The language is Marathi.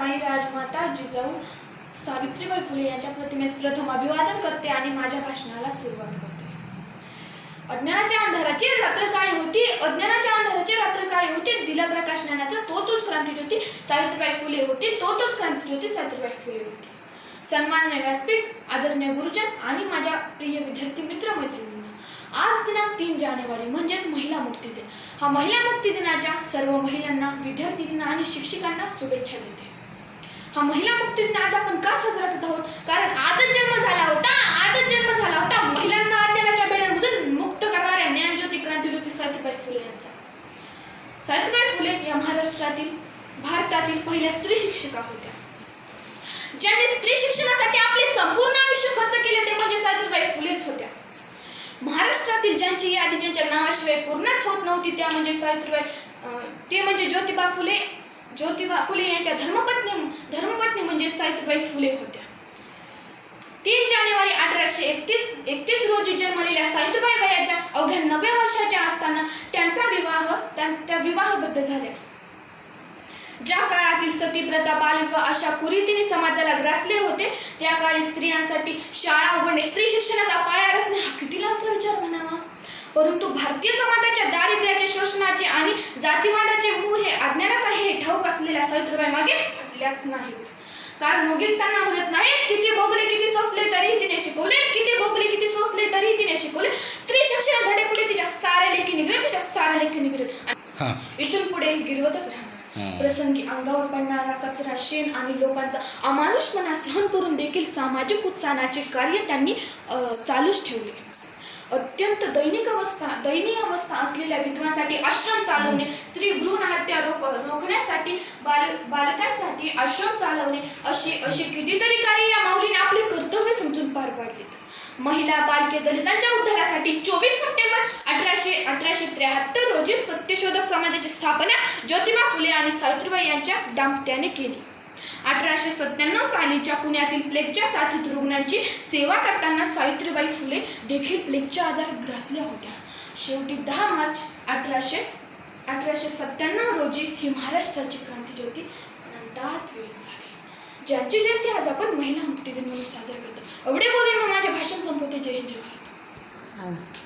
मी राजमाता जिजाऊ सावित्रीबाई फुले यांच्या प्रतिमेस प्रथम अभिवादन करते आणि माझ्या भाषणाला सुरुवात करते। अज्ञानाच्या अंधाराची रात्र काळी होती, अज्ञानाच्या अंधाराची रात्र काळी होती, दिला प्रकाश ज्ञानाचा तोच क्रांतीज्योती सावित्रीबाई फुले होती, तोच क्रांतीज्योती सावित्रीबाई फुले होती। सन्माननीय व्यासपीठ, आदरणीय गुरुजन आणि माझ्या प्रिय विद्यार्थी मित्र मैत्रिणींनो, आज दिनांक 3 जानेवारी म्हणजेच महिला मुक्ती दिन। हा महिला मुक्ती दिनाच्या सर्व महिलांना, विद्यार्थ्यांना आणि शिक्षकांना शुभेच्छा देते। हा महिला मुक्ती दिन आज आपण का साजरा करत आहोत? कारण आजच जन्म झाला होता महिलांना अज्ञानाच्या बेड्यांमधून मुक्त करणाऱ्या ज्ञानज्योती क्रांतीज्योती सावित्रीबाई फुले यांचा। सावित्रीबाई फुले या महाराष्ट्रातील, भारतातील पहिल्या स्त्री शिक्षिका होत्या, ज्यांनी स्त्री शिक्षणासाठी आपले संपूर्ण आयुष्य खर्च केले ते म्हणजे सावित्रीबाई फुलेच होत्या। महाराष्ट्रातील ज्यांची यादी ज्यांच्या नावाशिवाय पूर्णच होत नव्हती त्या म्हणजे ते म्हणजे ज्योतिबा फुले यांच्या धर्मपत्नी म्हणजे सावित्रीबाई फुले होत्या। 3 जानेवारी 1831 रोजी जन्मलेल्या सावित्रीबाई वयाच्या अवघ्या 9व्या वर्षाच्या असताना त्या विवाहबद्ध झाल्या। ज्या काळातील सतीप्रथा, बालविवाह अशा कुरीतीने समाजाला ग्रासले होते त्या काळी स्त्रियांसाठी शाळा उघडणे, स्त्री शिक्षणाचा पाया रचणे हा किती लांबचा विचार म्हणावा। परंतु भारतीय समाजाच्या दारिद्र्याचे, शोषणाचे आणि जातीवादाचे मूळ हे अज्ञानात आहे हे ठाऊक असलेल्या सावित्रीबाई मागे हटल्याच नाहीत। कारण मुगीच त्यांना म्हणत नाहीत, किती भोगले किती सोसले तरीही तिने शिकवले, किती भोगले किती सोसले तरीही तिने शिकवले। स्त्री शिक्षण धडेपुढे तिच्या साऱ्या लेखी निघेल, इथून पुढे गिरवतच राहणार। प्रसंगी अंगावर पडणारा कचरा, शेण आणि लोकांचा अमानुषपणा सहन करून देखील सामाजिक उत्थानाचे कार्य त्यांनी चालूच ठेवले। अत्यंत दयनीय अवस्था असलेल्या विधवांसाठी आश्रम चालवणे, स्त्री भ्रूण हत्या रोखण्यासाठी बालकांसाठी आश्रम चालवणे अशी कितीतरी कार्य या माऊलीने आपले कर्तव्य समजून पार पाडले। महिला, बालके, दलितांच्या उद्धारासाठी 24 सप्टेंबर 1873 रोजी सत्यशोधक समाजाची स्थापना ज्योतिबा फुले आणि सावित्रीबाई यांच्या दाम्पत्याने केली। 1897 सालीच्या पुण्यातील प्लेगच्या साथीत रुग्णांची सेवा करताना सावित्रीबाई फुले देखील प्लेगच्या आजारात ग्रासल्या होत्या। शेवटी 10 मार्च 1897 रोजी ही महाराष्ट्राची क्रांतीज्योती अनंतात विलीन झाली, ज्यांची जयंती आज आपण महिला मुक्ती दिन म्हणून साजरा करतो। एवढे बोलून माझे भाषण संपवते। जय हिंद, जय भारत।